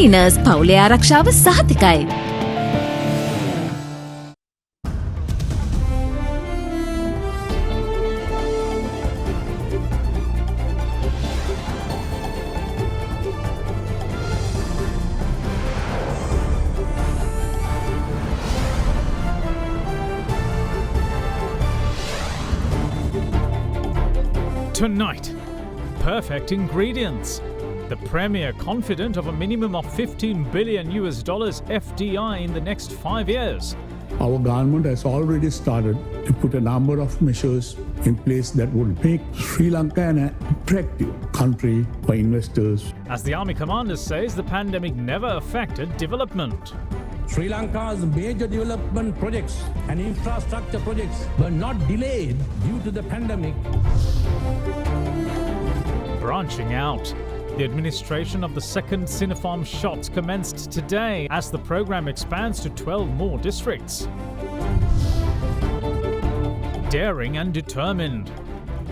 Cleaners පවුලේ ආරක්ෂාව සහතිකයි. Tonight, perfect ingredients. The Premier confident of a minimum of $15 billion FDI in the next 5 years. Our government has already started to put a number of measures in place that would make Sri Lanka an attractive country for investors. As the Army Commander says, the pandemic never affected development. Sri Lanka's major development projects and infrastructure projects were not delayed due to the pandemic. Branching out, the administration of the second Sinopharm shots commenced today as the program expands to 12 more districts. Daring and determined,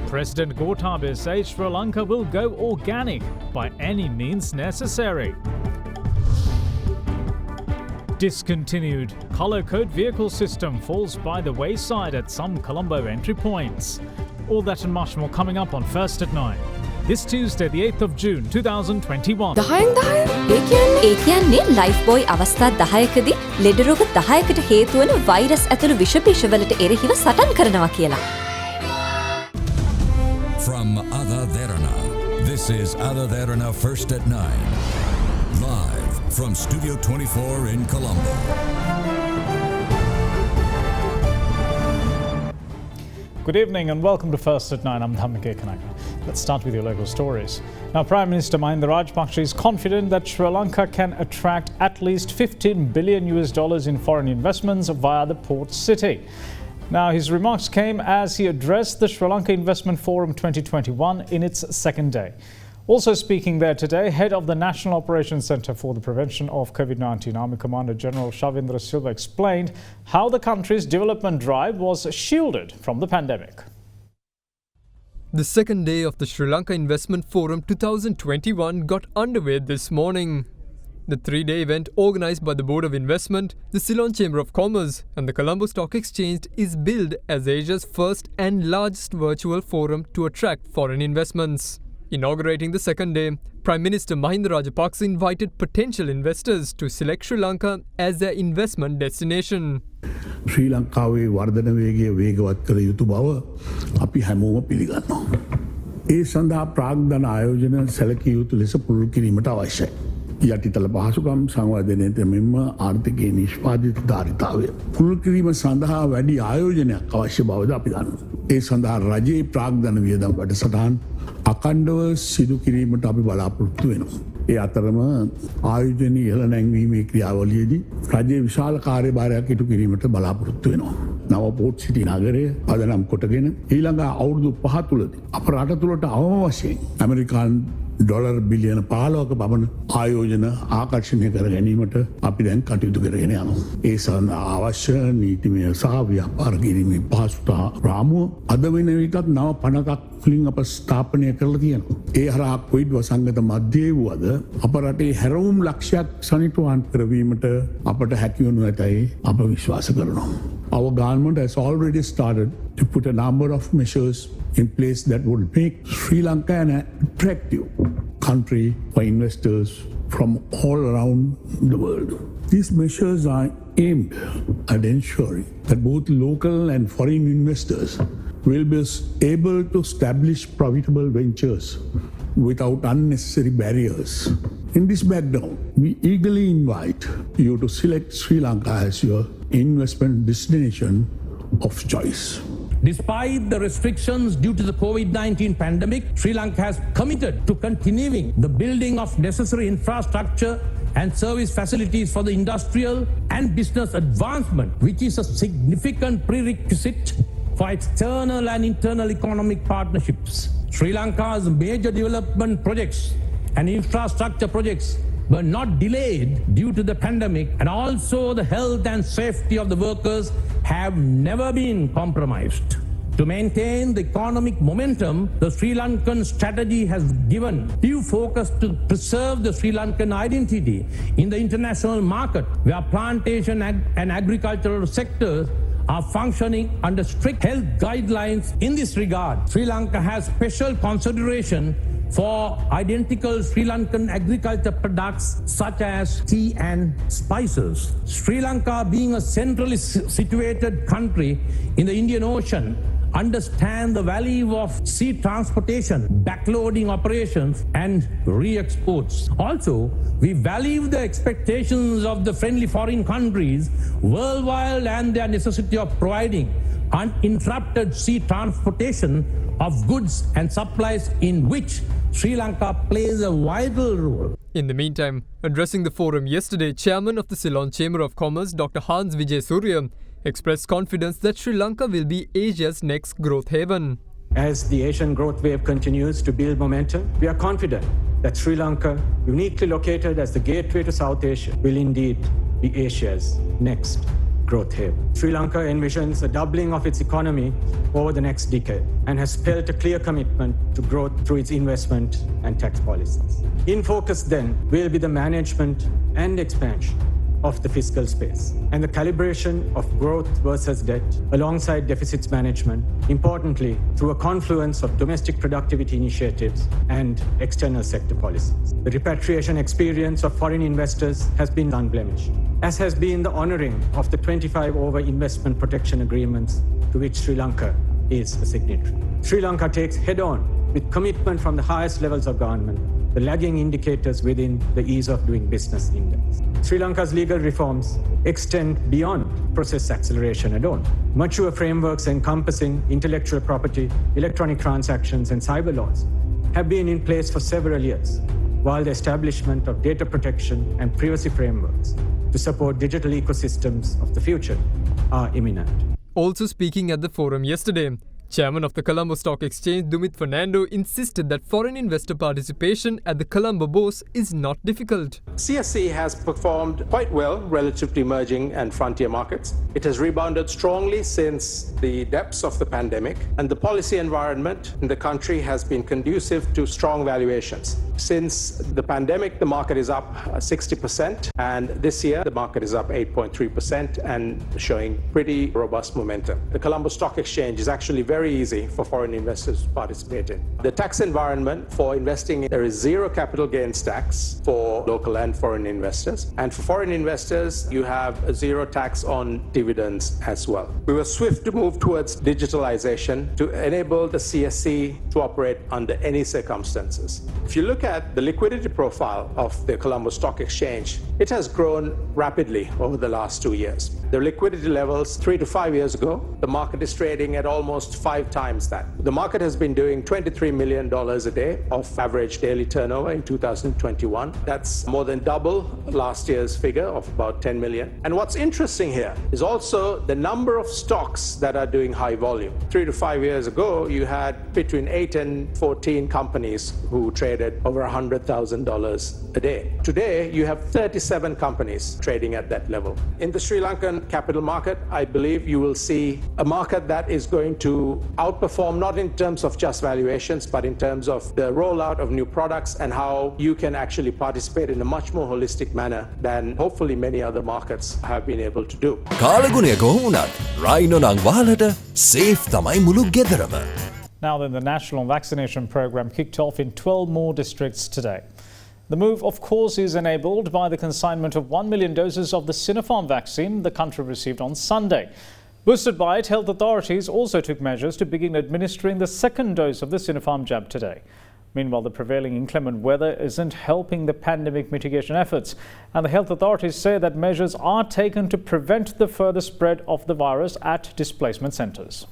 President Gotabaya says Sri Lanka will go organic by any means necessary. Discontinued colour code vehicle system falls by the wayside at some Colombo entry points. All that and much more coming up on First at 9. This Tuesday, the 8th of June, 2021. ඒ කියන්නේ life boy අවස්ථා 10කදී ලෙඩ රෝග 10කට හේතු වන virus ඇතුළු විෂ බීජවලට එරෙහිව සටන් කරනවා කියලා. From AdaDerana, this is AdaDerana First at 9. Live from Studio 24 in Colombo. Good evening and welcome to First at 9. I'm Dhammike Kanaka. Let's start with your local stories. Now, Prime Minister Mahinda Rajapaksa is confident that Sri Lanka can attract at least $15 billion in foreign investments via the port city. Now, his remarks came as he addressed the Sri Lanka Investment Forum 2021 in its second day. Also speaking there today, head of the National Operations Centre for the Prevention of COVID-19, Army Commander General Shavindra Silva explained how the country's development drive was shielded from the pandemic. The second day of the Sri Lanka Investment Forum 2021 got underway this morning. The three-day event organised by the Board of Investment, the Ceylon Chamber of Commerce and the Colombo Stock Exchange is billed as Asia's first and largest virtual forum to attract foreign investments. Inaugurating the second day, Prime Minister Mahinda Rajapaksa invited potential investors to select Sri Lanka as their investment destination. ශ්‍රී ලංකාවේ වර්ධන වේගය වේගවත් කළ යුතු බව අපි හැමෝම පිළිගන්නවා. ඒ සඳහා ප්‍රාග්ධන ආයෝජන සැලකිය යුතු ලෙස පුළුල් කිරීමට අවශ්‍යයි. යටිතල පහසුකම් සංවර්ධනයට මෙන්ම ආර්ථිකයේ නිෂ්පාදිතධාරිතාවය පුළුල් කිරීම සඳහා වැඩි ආයෝජනයක් අවශ්‍ය බවද අපි දන්නවා. ඒ සඳහා රජයේ ප්‍රාග්ධන වියදම් වැඩසටහන් අකණ්ඩව සිදු කිරීමට අපි බලාපොරොත්තු වෙනවා. ඒ අතරම ආයෝජනීය ඉහළ නැංවීමේ ක්‍රියාවලියේදී රජයේ විශාල කාර්යභාරයක් ඉටු කිරීමට බලාපොරොත්තු වෙනවා. නව පෝට් සිටි නගරය පදනම් කොටගෙන ඊළඟ අවුරුදු 5 තුලදී අප රට තුළට අවම වශයෙන් ඇමරිකානු ඩොලර් බිලියන 15ක පමණ ආයෝජන ආකර්ෂණය කර ගැනීමට අපි දැන් කටයුතු කරගෙන යනවා. ඒ සඳහා අවශ්‍ය නීතිමය සහ ව්‍යාපාර කිරීමේ පහසුතා රාමුව අද වෙන විටත් නව පණකක් වලින් අප ස්ථාපනය කරලා තියෙනවා. ඒ හරහා කොවිඩ් වසංගත මැදේ වුවද අප රටේ හැරවුම් ලක්ෂයක් සනිටුහන් කරවීමට අපට හැකි වනු ඇතයි අප විශ්වාස කරනවා. Our government has already started to put a number of measures in place that would make Sri Lanka an attractive country for investors from all around the world. These measures are aimed at ensuring that both local and foreign investors will be able to establish profitable ventures without unnecessary barriers. In this background, we eagerly invite you to select Sri Lanka as your investment destination of choice. Despite the restrictions due to the COVID-19 pandemic, Sri Lanka has committed to continuing the building of necessary infrastructure and service facilities for the industrial and business advancement, which is a significant prerequisite for external and internal economic partnerships. Sri Lanka's major development projects and infrastructure projects were not delayed due to the pandemic, and also the health and safety of the workers have never been compromised. To maintain the economic momentum, the Sri Lankan strategy has given due focus to preserve the Sri Lankan identity in the international market, where plantation and agricultural sectors are functioning under strict health guidelines. In this regard, Sri Lanka has special consideration for identical Sri Lankan agriculture products such as tea and spices. Sri Lanka, being a centrally situated country in the Indian Ocean, understand the value of sea transportation, backloading operations, and re-exports. Also, we value the expectations of the friendly foreign countries worldwide and their necessity of providing uninterrupted sea transportation of goods and supplies, in which Sri Lanka plays a vital role. In the meantime, addressing the forum yesterday, Chairman of the Ceylon Chamber of Commerce, Dr. Hans Vijay Surya, expressed confidence that Sri Lanka will be Asia's next growth haven. As the Asian growth wave continues to build momentum, we are confident that Sri Lanka, uniquely located as the gateway to South Asia, will indeed be Asia's next growth haven. Sri Lanka envisions a doubling of its economy over the next decade and has spelled a clear commitment to growth through its investment and tax policies. In focus then will be the management and expansion of the fiscal space and the calibration of growth versus debt alongside deficits management, importantly through a confluence of domestic productivity initiatives and external sector policies. The repatriation experience of foreign investors has been unblemished, as has been the honouring of the 25 over investment protection agreements to which Sri Lanka is a signatory. Sri Lanka takes head-on with commitment from the highest levels of government the lagging indicators within the Ease of Doing Business Index. Sri Lanka's legal reforms extend beyond process acceleration alone. Mature frameworks encompassing intellectual property, electronic transactions, and cyber laws have been in place for several years, while the establishment of data protection and privacy frameworks to support digital ecosystems of the future are imminent. Also speaking at the forum yesterday, Chairman of the Colombo Stock Exchange, Dumit Fernando, insisted that foreign investor participation at the Colombo Bourse is not difficult. CSE has performed quite well relative to emerging and frontier markets. It has rebounded strongly since the depths of the pandemic, and the policy environment in the country has been conducive to strong valuations. Since the pandemic, the market is up 60%, and this year the market is up 8.3% and showing pretty robust momentum. The Colombo Stock Exchange is actually very easy for foreign investors to participate in. The tax environment for investing, there is zero capital gains tax for local and foreign investors. And for foreign investors, you have a zero tax on dividends as well. We were swift to move towards digitalization to enable the CSE to operate under any circumstances. If you look at the liquidity profile of the Colombo Stock Exchange, it has grown rapidly over the last 2 years. The liquidity levels 3 to 5 years ago, the market is trading at almost 5 times that. The market has been doing $23 million a day of average daily turnover in 2021. That's more than double last year's figure of about 10 million. And what's interesting here is also the number of stocks that are doing high volume. 3 to 5 years ago, you had between 8 and 14 companies who traded over $100,000 a day. Today, you have 37 companies trading at that level. In the Sri Lankan capital market, I believe you will see a market that is going to outperform, not in terms of just valuations, but in terms of the rollout of new products and how you can actually participate in a much more holistic manner than hopefully many other markets have been able to do. කාලගුණය කොහොමුණත් රයිනෝ නං වහලට safe තමයි මුළු ගෙදරම. Now then, the national vaccination program kicked off in 12 more districts today. The move, of course, is enabled by the consignment of 1 million doses of the Sinopharm vaccine the country received on Sunday. Boosted by it, health authorities also took measures to begin administering the second dose of the Sinopharm jab today. Meanwhile, the prevailing inclement weather isn't helping the pandemic mitigation efforts, and the health authorities say that measures are taken to prevent the further spread of the virus at displacement centres.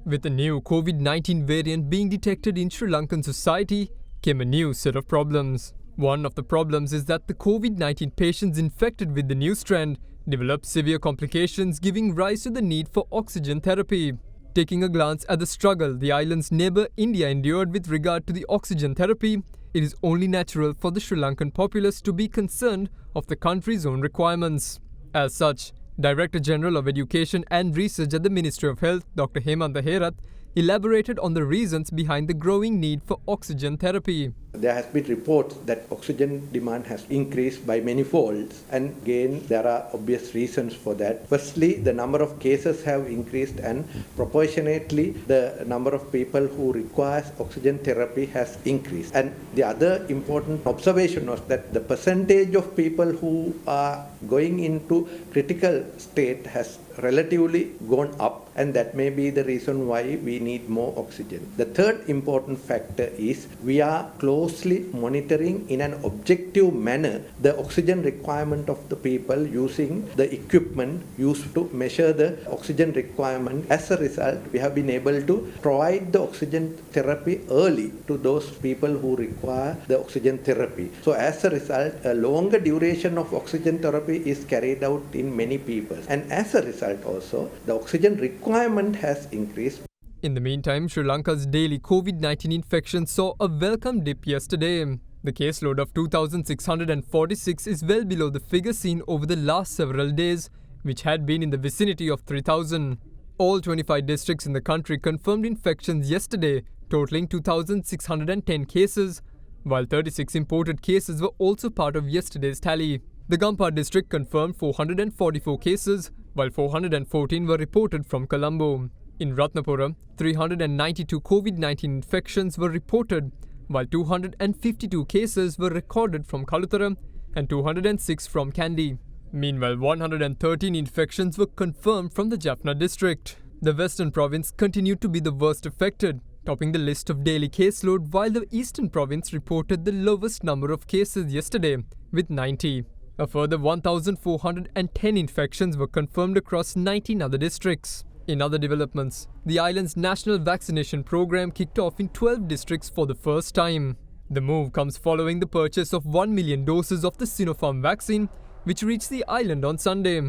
With the new COVID-19 variant being detected in Sri Lankan society, came a new set of problems. One of the problems is that the COVID-19 patients infected with the new strand develop severe complications, giving rise to the need for oxygen therapy. Taking a glance at the struggle the island's neighbour India endured with regard to the oxygen therapy, it is only natural for the Sri Lankan populace to be concerned of the country's own requirements. As such, Director General of Education and Research at the Ministry of Health, Dr. Hemantha Herath, elaborated on the reasons behind the growing need for oxygen therapy. There has been reports that oxygen demand has increased by many folds, and again there are obvious reasons for that. Firstly, the number of cases have increased, and proportionately the number of people who requires oxygen therapy has increased. And the other important observation was that the percentage of people who are going into critical state has relatively gone up, and that may be the reason why we need more oxygen. The third important factor is we are closely monitoring in an objective manner the oxygen requirement of the people using the equipment used to measure the oxygen requirement. As a result, we have been able to provide the oxygen therapy early to those people who require the oxygen therapy. So as a result, a longer duration of oxygen therapy is carried out in many people, and as a result also the oxygen requirement has increased. In the meantime, Sri Lanka's daily COVID-19 infections saw a welcome dip yesterday. The caseload of 2,646 is well below the figure seen over the last several days, which had been in the vicinity of 3,000. All 25 districts in the country confirmed infections yesterday, totaling 2,610 cases, while 36 imported cases were also part of yesterday's tally. The Gampar district confirmed 444 cases, while 414 were reported from Colombo. In Ratnapura, 392 COVID-19 infections were reported, while 252 cases were recorded from Kalutara and 206 from Kandy. Meanwhile, 113 infections were confirmed from the Jaffna district. The Western province continued to be the worst affected, topping the list of daily caseload, while the Eastern province reported the lowest number of cases yesterday, with 90. A further 1,410 infections were confirmed across 19 other districts. In other developments, the island's national vaccination program kicked off in 12 districts for the first time. The move comes following the purchase of 1 million doses of the Sinopharm vaccine, which reached the island on Sunday.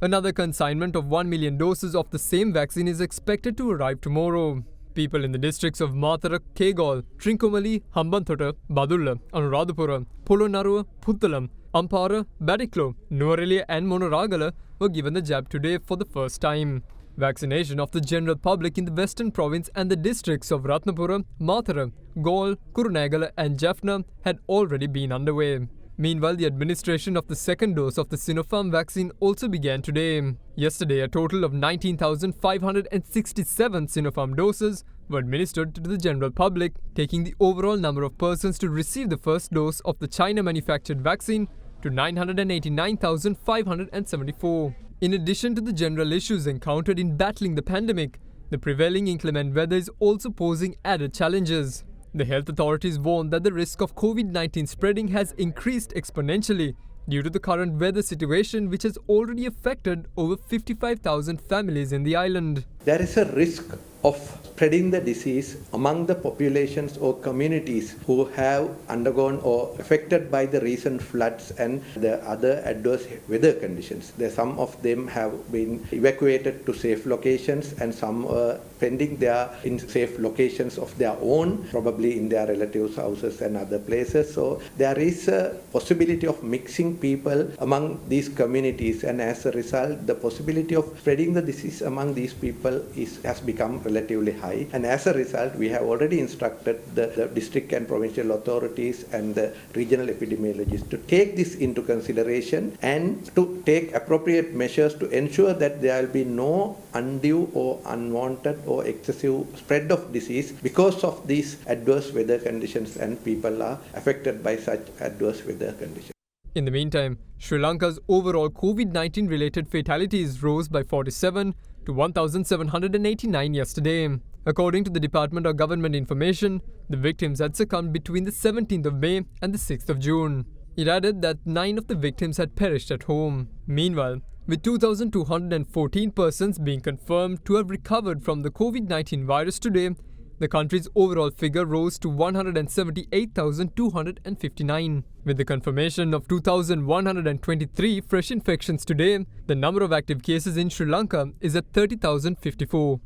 Another consignment of 1 million doses of the same vaccine is expected to arrive tomorrow. People in the districts of Matara, Kegol, Trincomalee, Hambantota, Badulla, Anuradhapura, Polonnaruwa, Puttalam, Ampara, Badiklo, Nuwara and Monoragala were given the jab today for the first time. Vaccination of the general public in the Western province and the districts of Ratnapura, Matara, Galle, Kurunegala and Jaffna had already been underway. Meanwhile, the administration of the second dose of the Sinopharm vaccine also began today. Yesterday, a total of 19,567 Sinopharm doses were administered to the general public, taking the overall number of persons to receive the first dose of the China-manufactured vaccine to 989,574. In addition to the general issues encountered in battling the pandemic, the prevailing inclement weather is also posing added challenges. The health authorities warn that the risk of COVID-19 spreading has increased exponentially due to the current weather situation, which has already affected over 55,000 families in the island. There is a risk of spreading the disease among the populations or communities who have undergone or affected by the recent floods and the other adverse weather conditions. Some of them have been evacuated to safe locations, and some are spending there in safe locations of their own, probably in their relatives' houses and other places. So there is a possibility of mixing people among these communities, and as a result, the possibility of spreading the disease among these people has become relatively high. And as a result, we have already instructed the district and provincial authorities and the regional epidemiologists to take this into consideration and to take appropriate measures to ensure that there will be no undue or unwanted or excessive spread of disease because of these adverse weather conditions, and people are affected by such adverse weather conditions. In the meantime, Sri Lanka's overall COVID-19 related fatalities rose by 47 to 1,789 yesterday. According to the Department of Government Information, the victims had succumbed between the 17th of May and the 6th of June. It added that 9 of the victims had perished at home. Meanwhile, with 2,214 persons being confirmed to have recovered from the COVID-19 virus today, the country's overall figure rose to 178,259. With the confirmation of 2,123 fresh infections today, the number of active cases in Sri Lanka is at 30,054.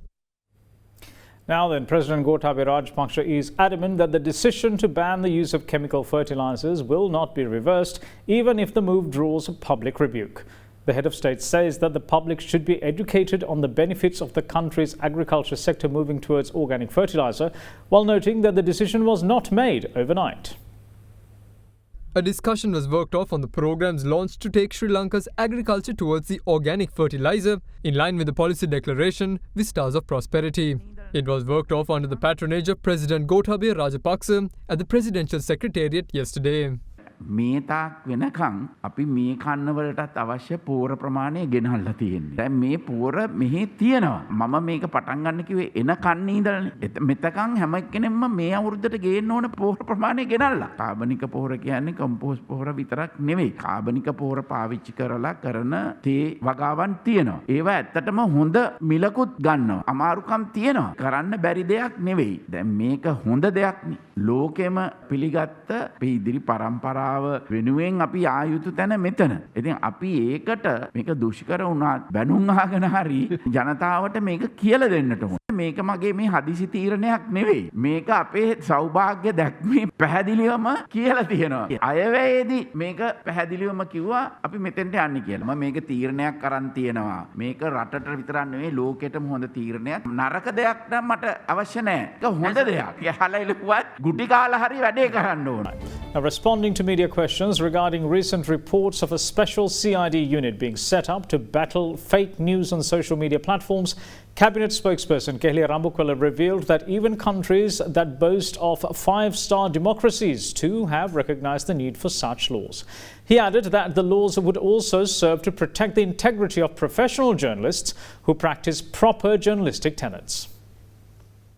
Now then, President Gotabaya Rajapaksa is adamant that the decision to ban the use of chemical fertilizers will not be reversed, even if the move draws a public rebuke. The head of state says that the public should be educated on the benefits of the country's agriculture sector moving towards organic fertilizer, while noting that the decision was not made overnight. A discussion was worked off on the programs launched to take Sri Lanka's agriculture towards the organic fertilizer, in line with the policy declaration, Vistas of Prosperity. It was worked off under the patronage of President Gotabaya Rajapaksa at the Presidential Secretariat yesterday. මේතාක් වෙනකං අපි මේ කන්නවලටත් අවශ්‍ය පෝර ප්‍රමාණය ගෙනල්ලා තියෙන්නේ. දැන් මේ පෝර මෙහි තියෙනවා. මම මේක පටන් ගන්න කිව්වේ එන කන්නේ ඉඳලානේ. මෙතකන් හැම කෙනෙක්ම මේ අවුරුද්දට ගේන්න ඕන පෝර ප්‍රමාණය ගෙනල්ලා. කාබනික පෝර කියන්නේ කම්පෝස්ට් පෝර විතරක් නෙවෙයි. කාබනික පෝර පාවිච්චි කරලා කරන තේ වගාවන් තියෙනවා. ඒවා ඇත්තටම හොඳ මිලකුත් ගන්නවා. අමාරුකම් තියෙනවා. කරන්න බැරි දෙයක් නෙවෙයි. දැන් මේක හොඳ දෙයක් නේ. ලෝකෙම පිළිගත්ත අපේ ඉදිරි පරම්පරාව වෙනුවෙන් අපි ආයුතු තැන මෙතන. ඉතින් අපි ඒකට මේක දුෂ්කර වුණාත් බැනුම් අහගෙන හරි ජනතාවට මේක කියලා දෙන්නට ඕන. මේක මගේ මේ හදිසි තීරණයක් නෙවෙයි. මේක අපේ සෞභාග්‍ය දැක්මේ පැහැදිලිවම කියලා තියෙනවා. අයවැයේදී මේක පැහැදිලිවම කිව්වා අපි මෙතෙන්ට යන්නේ කියලා. මම මේක තීරණයක් අරන් තියෙනවා. මේක රටට විතරක් නෙවෙයි ලෝකෙටම හොඳ තීරණයක්. නරක දෙයක් නම් මට අවශ්‍ය නැහැ. ඒක හොඳ දෙයක්. යහලා ඉලුවත් ගුටි කාලා හරි වැඩේ කරන්න ඕන. Now, responding to media questions regarding recent reports of a special CID unit being set up to battle fake news on social media platforms, Cabinet spokesperson Kehlia Rambukwala revealed that even countries that boast of five-star democracies too have recognized the need for such laws. He added that the laws would also serve to protect the integrity of professional journalists who practice proper journalistic tenets.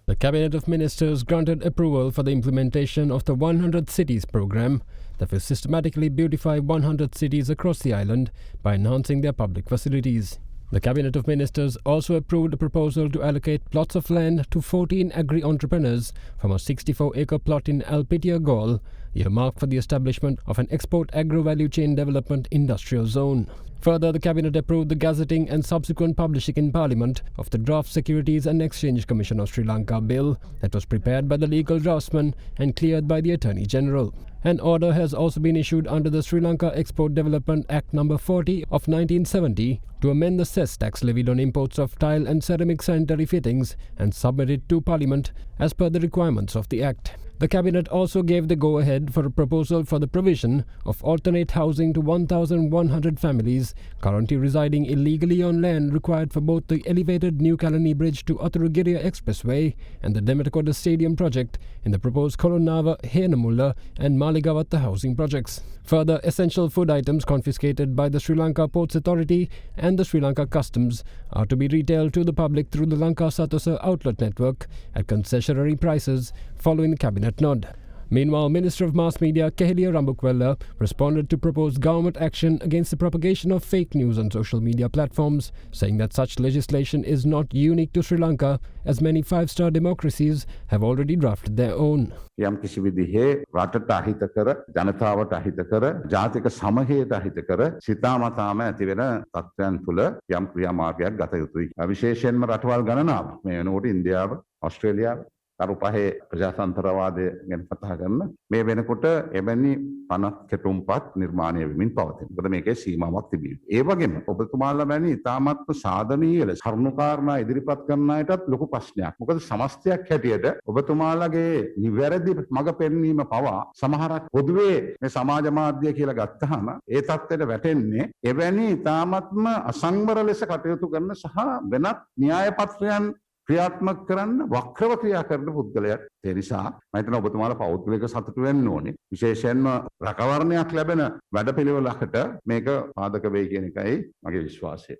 The Cabinet of Ministers granted approval for the implementation of the 100 Cities programme that will systematically beautify 100 cities across the island by enhancing their public facilities. The Cabinet of Ministers also approved a proposal to allocate plots of land to 14 agri-entrepreneurs from a 64-acre plot in Alpitia, Gaul, earmarked for the establishment of an export agro-value chain development industrial zone. Further, the Cabinet approved the gazetting and subsequent publishing in Parliament of the Draft Securities and Exchange Commission of Sri Lanka bill that was prepared by the legal draftsman and cleared by the Attorney General. An order has also been issued under the Sri Lanka Export Development Act No. 40 of 1970 to amend the cess tax levied on imports of tile and ceramic sanitary fittings and submitted to Parliament as per the requirements of the Act. The Cabinet also gave the go-ahead for a proposal for the provision of alternate housing to 1,100 families currently residing illegally on land required for both the elevated New Kalani Bridge to Atturugiriya Expressway and the Demetakoda Stadium project in the proposed Kolonava, Henamulla and Maligavatta housing projects. Further, essential food items confiscated by the Sri Lanka Ports Authority and the Sri Lanka Customs are to be retailed to the public through the Lanka Satosa outlet network at concessionary prices following the Cabinet nod. Meanwhile, Minister of Mass Media Kehlia Rambukwala responded to proposed government action against the propagation of fake news on social media platforms, saying that such legislation is not unique to Sri Lanka, as many five-star democracies have already drafted their own. යම් කිසි විදිහේ රටට අහිත කර ජනතාවට අහිත කර ජාතික සමගියට අහිත කර සිතාමතාම ඇති වෙන තත්ත්වයන් තුළ යම් ක්‍රියාමාර්ගයක් ගත යුතුයි. විශේෂයෙන්ම රටවල් ගණනාවක් මේ වෙනකොට ඉන්දියාව, ඔස්ට්‍රේලියාව කරුපහේ ප්‍රජාතන්ත්‍රවාදය ගැන කතා කරන මේ වෙනකොට එවැනි පනත් කෙටුම්පත් නිර්මාණය වෙමින් පවතින. මොකද මේකේ සීමාවක් තිබී. ඒ වගේම ඔබතුමාලා වැනි ඉතාමත්ම සාධනීය ලෙස කරුණාකාරණා ඉදිරිපත් කරන අයටත් ලොකු ප්‍රශ්නයක්. මොකද සමස්තයක් හැටියට ඔබතුමාලාගේ නිවැරදි මඟ පෙන්වීම පවා සමහරක් පොදුවේ මේ සමාජ මාධ්‍ය කියලා ගත්තාම ඒ තත්ත්වයට වැටෙන්නේ එවැනි ඉතාමත්ම අසංවර ලෙස කටයුතු කරන සහ වෙනත් න්‍යාය පත්‍රයන් ක්‍රියාත්මක කරන්න වක්‍රව ක්‍රියා කරන පුද්ගලයෙක්. ඒ නිසා මම හිතනවා ඔබතුමාලා පෞද්ගලික සතුට වෙන්න ඕනේ. විශේෂයෙන්ම රැකවරණයක් ලැබෙන වැඩපිළිවෙලකට මේක පාදක වෙයි කියන එකයි මගේ විශ්වාසය.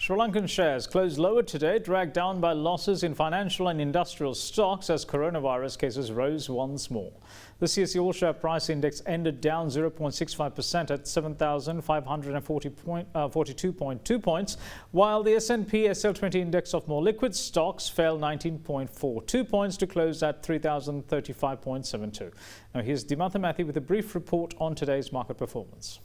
Sri Lankan shares closed lower today, dragged down by losses in financial and industrial stocks as coronavirus cases rose once more. The CSE All-Share Price Index ended down 0.65% at 7,542.2 points, while the S&P SL20 Index of more liquid stocks fell 19.42 points to close at 3,035.72. Now here's Dimatha Mathi with a brief report on today's market performance.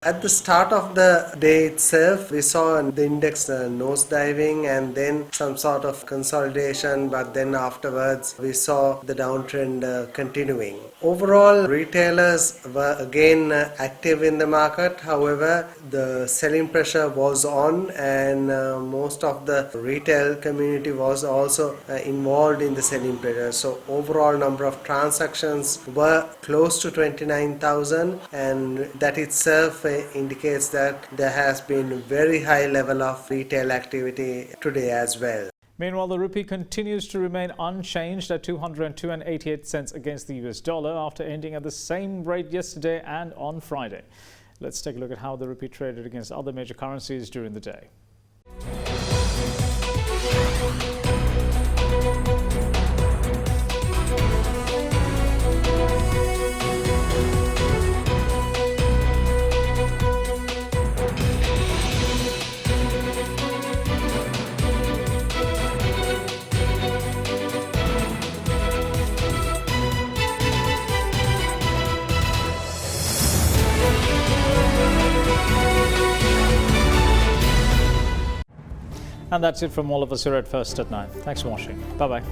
At the start of the day itself, we saw the index nosediving and then some sort of consolidation, but then afterwards we saw the downtrend continuing. Overall, retailers were again active in the market. However, the selling pressure was on, and most of the retail community was also involved in the selling pressure. So overall number of transactions were close to 29,000, and that itself indicates that there has been very high level of retail activity today as well. Meanwhile, the rupee continues to remain unchanged at 202.88 cents against the US dollar after ending at the same rate yesterday and on Friday. Let's take a look at how the rupee traded against other major currencies during the day. And that's it from all of us here at First at 9. Thanks for watching. Bye-bye.